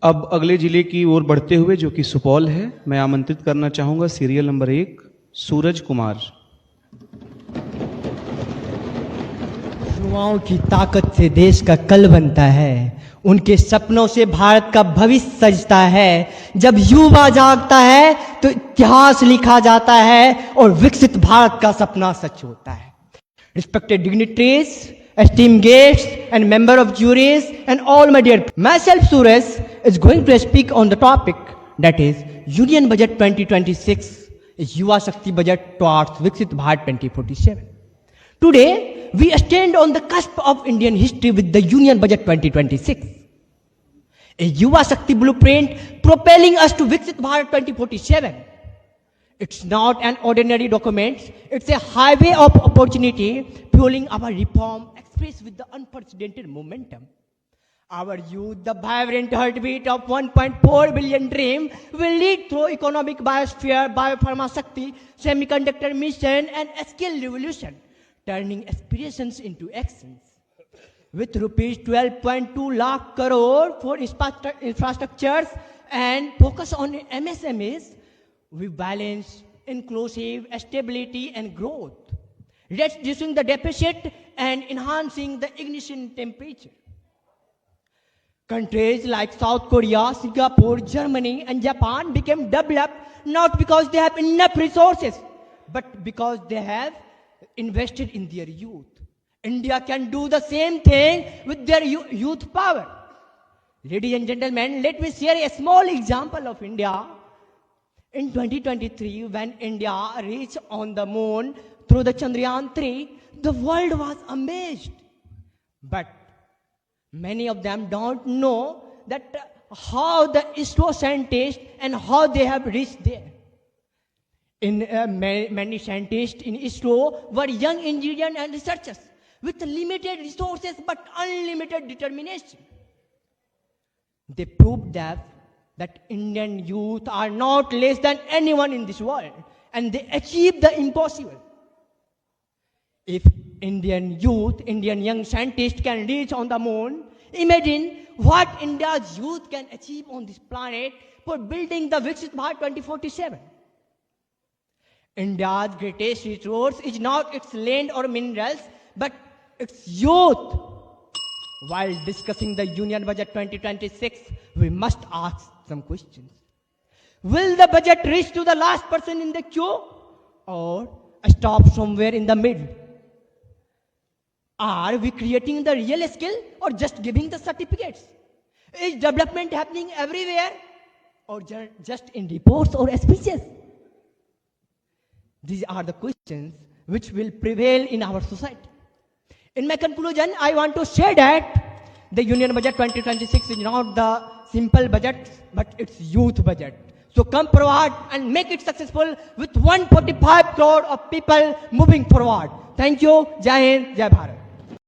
अब अगले जिले की ओर बढ़ते हुए जो कि सुपौल है, मैं आमंत्रित करना चाहूंगा सीरियल नंबर 1 सूरज कुमार। युवाओं की ताकत से देश का कल बनता है, उनके सपनों से भारत का भविष्य सजता है। जब युवा जागता है तो इतिहास लिखा जाता है और विकसित भारत का सपना सच होता है। Respected dignitaries, esteemed guests and member of juries and all my dear, myself Suresh is going to speak on the topic that is Union Budget 2026 is Yuva Shakti Budget towards Viksit Bharat 2047. Today we stand on the cusp of Indian history with the Union Budget 2026, a Yuva Shakti blueprint propelling us to Viksit Bharat 2047. It's not an ordinary document, it's a highway of opportunity fueling our reform expressed with the unprecedented momentum. Our youth, the vibrant heartbeat of 1.4 billion dream, will lead through economic biosphere, biopharma Shakti, semiconductor mission and skill revolution, turning aspirations into actions. With rupees 12.2 lakh crore for infrastructures and focus on MSMEs, we balance inclusive stability and growth, reducing the deficit and enhancing the ignition temperature. Countries like South Korea, Singapore, Germany and Japan became developed not because they have enough resources, but because they have invested in their youth. India can do the same thing with their youth power. Ladies and gentlemen, let me share a small example of India. In 2023, when India reached on the moon through the Chandrayaan 3, the world was amazed. But many of them don't know that how the ISRO scientists and how they have reached there. Many scientists in ISRO were young engineers and researchers with limited resources but unlimited determination. They proved that Indian youth are not less than anyone in this world, and they achieved the impossible. If Indian youth, Indian young scientists can reach on the moon, imagine what India's youth can achieve on this planet for building the Viksit Bharat 2047. India's greatest resource is not its land or minerals, but its youth. While discussing the Union Budget 2026, we must ask some questions. Will the budget reach to the last person in the queue or stop somewhere in the middle? Are we creating the real skill or just giving the certificates? Is development happening everywhere or just in reports or speeches? These are the questions which will prevail in our society. In my conclusion, I want to say that the Union Budget 2026 is not the simple budget, but it's youth budget. So come forward and make it successful with 145 crore of people moving forward. Thank you. Jai Hind, Jai Bharat.